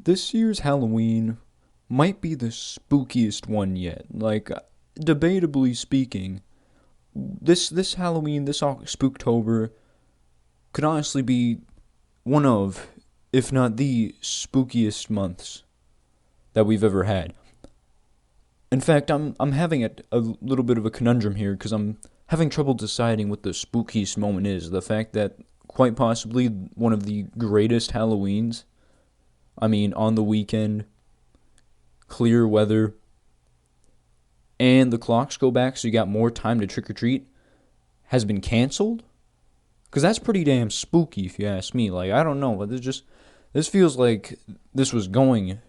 this year's Halloween might be the spookiest one yet. Like, debatably speaking, this Halloween, this Spooktober, could honestly be one of, if not the spookiest months that we've ever had. In fact, I'm having a little bit of a conundrum here because I'm having trouble deciding what the spookiest moment is. The fact that quite possibly one of the greatest Halloweens, I mean, on the weekend, clear weather, and the clocks go back so you got more time to trick or treat, has been canceled? Because that's pretty damn spooky if you ask me. Like, I don't know, but this feels like this was going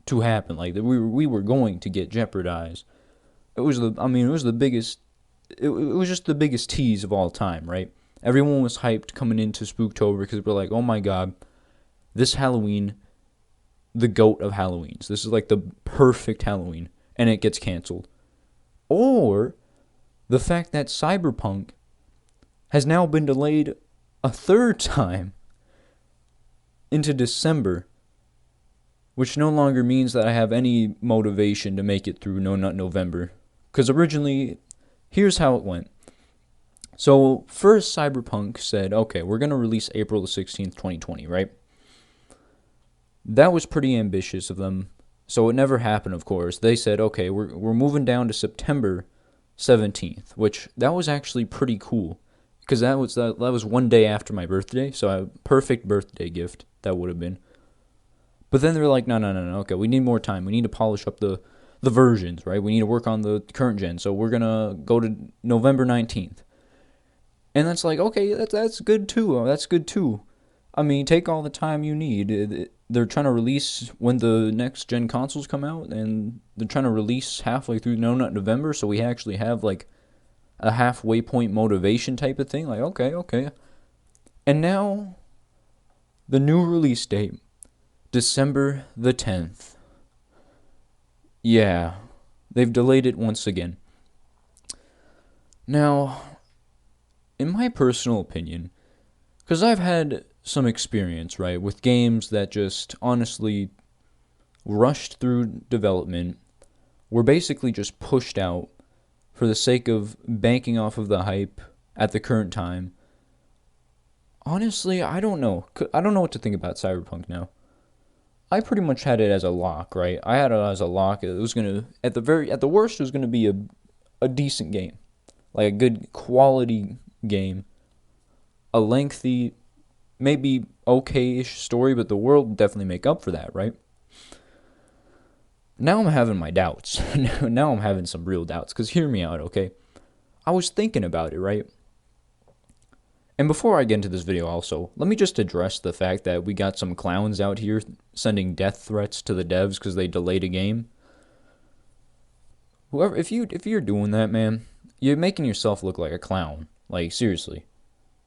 to happen. Like, we were going to get jeopardized. It was the biggest, it was just the biggest tease of all time, right? Everyone was hyped coming into Spooktober because we're like, oh my god, this Halloween, the GOAT of Halloweens. This is like the perfect Halloween, and it gets canceled. Or the fact that Cyberpunk has now been delayed a third time into December, which no longer means that I have any motivation to make it through No Nut November. Because originally, here's how it went. So, first Cyberpunk said, okay, we're going to release April the 16th, 2020, right? That was pretty ambitious of them. So it never happened, of course. They said, okay, we're moving down to September 17th, which that was actually pretty cool. Because that was one day after my birthday, so a perfect birthday gift that would have been. But then they're like, no, okay, we need more time. We need to polish up the versions, right? We need to work on the current gen, so we're going to go to November 19th. And that's like, okay, that's good too. That's good too. I mean, take all the time you need. They're trying to release when the next gen consoles come out, and they're trying to release halfway through No Nut November, so we actually have like a halfway point motivation type of thing. Like, okay. And now, the new release date, December the 10th. Yeah, they've delayed it once again. Now, in my personal opinion, because I've had some experience, right, with games that just honestly rushed through development, were basically just pushed out for the sake of banking off of the hype at the current time. Honestly, I don't know. I don't know what to think about Cyberpunk now. I pretty much had it as a lock, right? I had it as a lock. It was gonna, at the worst, it was gonna be a decent game, like a good quality game, a lengthy, maybe okay-ish story, but the world would definitely make up for that, right? Now I'm having my doubts. Now I'm having some real doubts, because hear me out, okay? I was thinking about it, right? And before I get into this video also, let me just address the fact that we got some clowns out here sending death threats to the devs because they delayed a game. Whoever, if you're doing that, man, you're making yourself look like a clown. Like, seriously.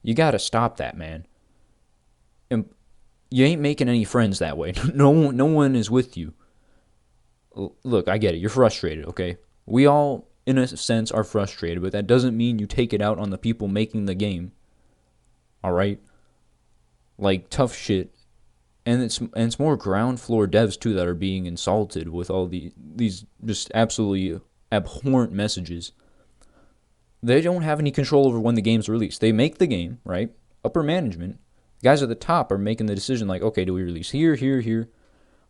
You gotta stop that, man. And you ain't making any friends that way. No one is with you. Look, I get it. You're frustrated, okay? We all, in a sense, are frustrated, but that doesn't mean you take it out on the people making the game. Alright? Like, tough shit. And it's more ground floor devs, too, that are being insulted with all these just absolutely abhorrent messages. They don't have any control over when the game's released. They make the game, right? Upper management. The guys at the top are making the decision like, okay, do we release here?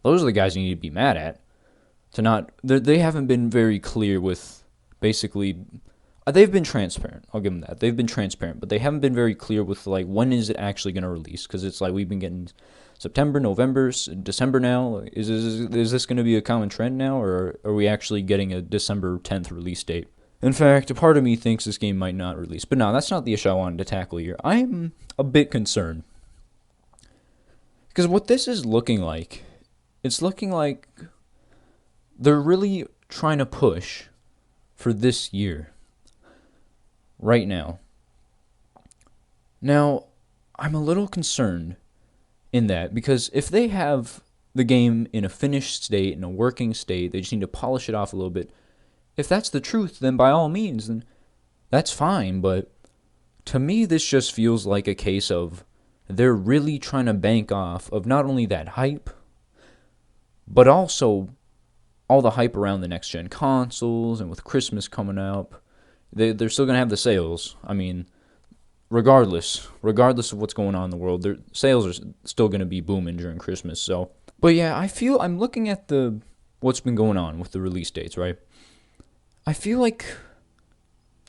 Those are the guys you need to be mad at. They haven't been very clear with basically, they've been transparent. I'll give them that. They've been transparent, but they haven't been very clear with like, when is it actually going to release? Because it's like we've been getting September, November, December now. Is this going to be a common trend now, or are we actually getting a December 10th release date? In fact, a part of me thinks this game might not release. But no, that's not the issue I wanted to tackle here. I'm a bit concerned. Because what this is looking like, it's looking like they're really trying to push for this year. Right now. Now, I'm a little concerned in that, because if they have the game in a finished state, in a working state, they just need to polish it off a little bit. If that's the truth, then by all means, then that's fine. But to me, this just feels like a case of they're really trying to bank off of not only that hype, But also all the hype around the next gen consoles, and with Christmas coming up, they're still gonna have the sales. I mean, regardless of what's going on in the world, their sales are still gonna be booming during Christmas. So, but yeah, I feel I'm looking at the what's been going on with the release dates, right? I feel like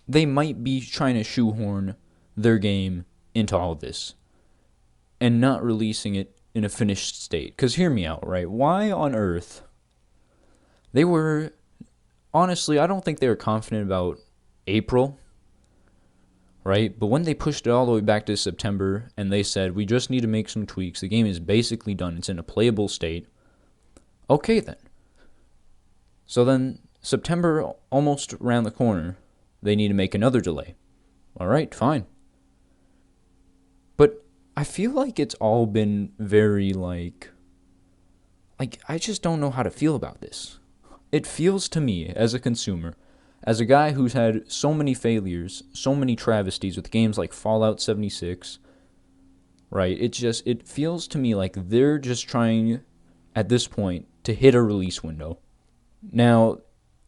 they might be trying to shoehorn their game into all of this and not releasing it in a finished state. Because hear me out, right? Why on earth? They were, honestly, I don't think they were confident about April, right? But when they pushed it all the way back to September and they said, we just need to make some tweaks, the game is basically done, it's in a playable state. Okay then. So then September almost around the corner, they need to make another delay. All right, fine. But I feel like it's all been very like I just don't know how to feel about this. It feels to me as a consumer, as a guy who's had so many failures, so many travesties with games like Fallout 76, right? It feels to me like they're just trying at this point to hit a release window. Now,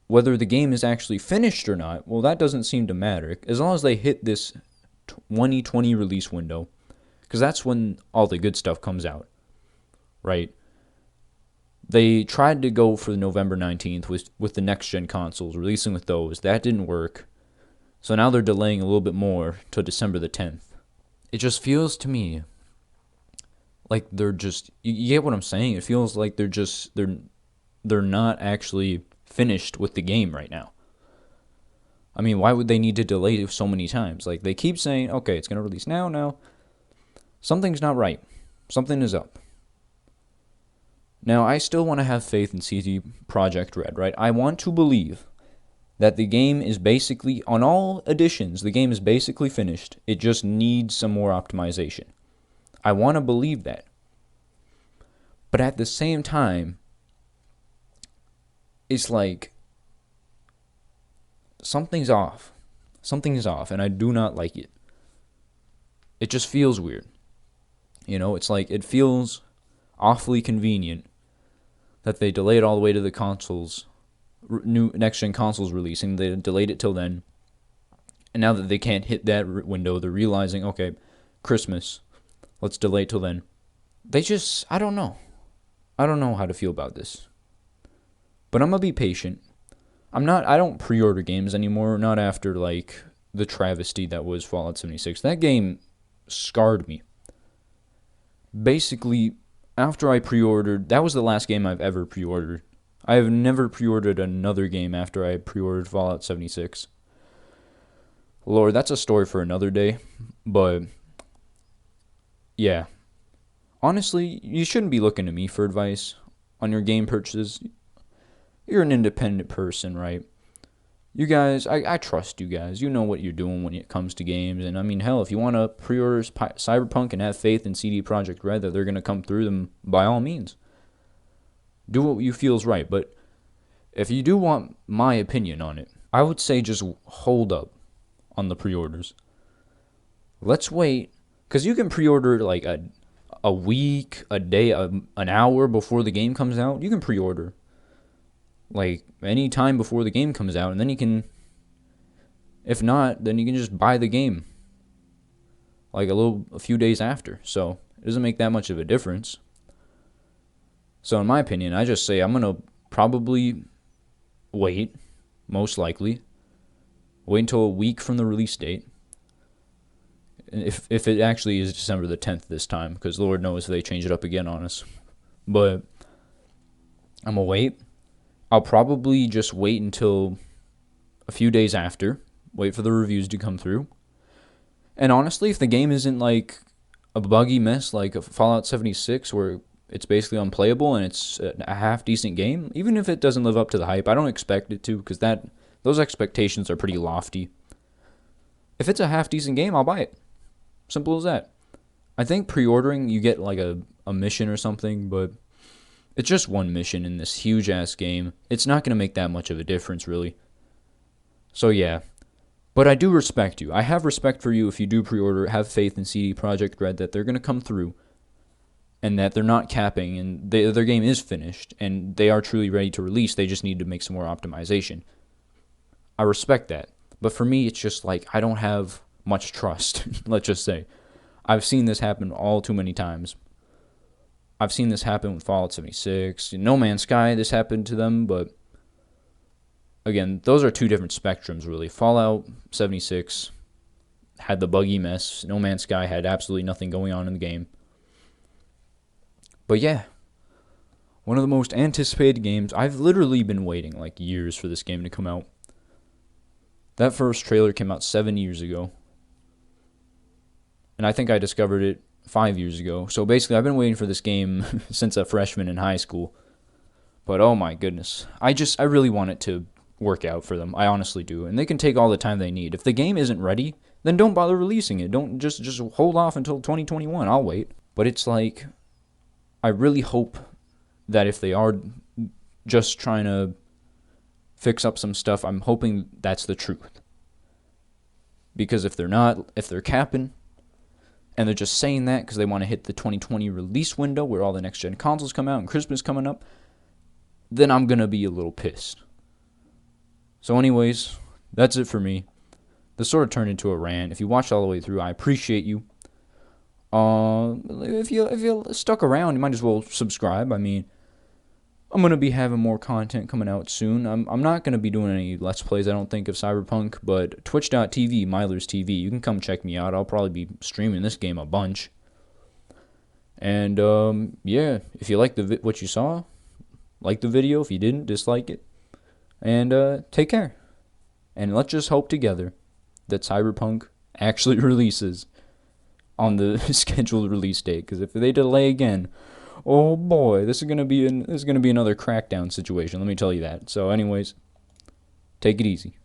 whether the game is actually finished or not, well, that doesn't seem to matter. As long as they hit this 2020 release window, because that's when all the good stuff comes out, right? They tried to go for the November 19th with the next-gen consoles, releasing with those. That didn't work. So now they're delaying a little bit more to December the 10th. It just feels to me like they're just... You get what I'm saying? It feels like they're not actually finished with the game right now. I mean, why would they need to delay it so many times? Like, they keep saying, okay, it's going to release now. Something's not right. Something is up. Now, I still want to have faith in CD Projekt Red, right? I want to believe that the game is basically, on all editions, the game is basically finished. It just needs some more optimization. I want to believe that. But at the same time, it's like something's off. Something is off, and I do not like it. It just feels weird. It's like it feels awfully convenient that they delayed all the way to the consoles, new next-gen consoles releasing. They delayed it till then. And now that they can't hit that window, they're realizing, okay, Christmas, let's delay it till then. I don't know. I don't know how to feel about this. But I'm going to be patient. I don't pre-order games anymore, not after, the travesty that was Fallout 76. That game scarred me. Basically, after I pre-ordered, that was the last game I've ever pre-ordered. I have never pre-ordered another game after I pre-ordered Fallout 76. Lord, that's a story for another day. But, yeah. Honestly, you shouldn't be looking to me for advice on your game purchases. You're an independent person, right? You guys, I trust you guys. You know what you're doing when it comes to games. And I mean, hell, if you want to pre-order Cyberpunk and have faith in CD Projekt Red that they're going to come through them, by all means. Do what you feel is right. But if you do want my opinion on it, I would say just hold up on the pre-orders. Let's wait. Because you can pre-order like a week, a day, an hour before the game comes out. You can pre-order like any time before the game comes out, and then you can, if not, then you can just buy the game like a few days after. So it doesn't make that much of a difference. So in my opinion, I just say I'm gonna probably wait, most likely wait until a week from the release date, if it actually is December the 10th this time, because Lord knows if they change it up again on us. But I'm gonna wait. I'll probably just wait until a few days after, wait for the reviews to come through. And honestly, if the game isn't like a buggy mess like a Fallout 76 where it's basically unplayable and it's a half-decent game, even if it doesn't live up to the hype, I don't expect it to, because those expectations are pretty lofty. If it's a half-decent game, I'll buy it. Simple as that. I think pre-ordering, you get like a mission or something, but it's just one mission in this huge-ass game. It's not going to make that much of a difference, really. So, yeah. But I do respect you. I have respect for you if you do pre-order. Have faith in CD Projekt Red that they're going to come through. and that they're not capping, and their game is finished, and they are truly ready to release. They just need to make some more optimization. I respect that. But for me, it's just like I don't have much trust, let's just say. I've seen this happen all too many times. I've seen this happen with Fallout 76. No Man's Sky, this happened to them, but again, those are two different spectrums, really. Fallout 76 had the buggy mess. No Man's Sky had absolutely nothing going on in the game. But yeah, one of the most anticipated games. I've literally been waiting like years for this game to come out. That first trailer came out 7 years ago. And I think I discovered it 5 years ago. So basically, I've been waiting for this game since a freshman in high school. But oh my goodness. I really want it to work out for them. I honestly do. And they can take all the time they need. If the game isn't ready, then don't bother releasing it. Don't just hold off until 2021. I'll wait. But it's like, I really hope that if they are just trying to fix up some stuff, I'm hoping that's the truth. Because if they're not, if they're capping, and they're just saying that because they want to hit the 2020 release window where all the next-gen consoles come out and Christmas coming up, then I'm going to be a little pissed. So anyways, that's it for me. This sort of turned into a rant. If you watched all the way through, I appreciate you. If you stuck around, you might as well subscribe. I mean, I'm going to be having more content coming out soon. I'm not going to be doing any Let's Plays, I don't think, of Cyberpunk, but twitch.tv, Myllers TV, you can come check me out. I'll probably be streaming this game a bunch. And, yeah, if you liked what you saw, like the video. If you didn't, dislike it. And, take care. And let's just hope together that Cyberpunk actually releases on the scheduled release date. Because if they delay again, oh boy, this is gonna be another crackdown situation. Let me tell you that. So, anyways, take it easy.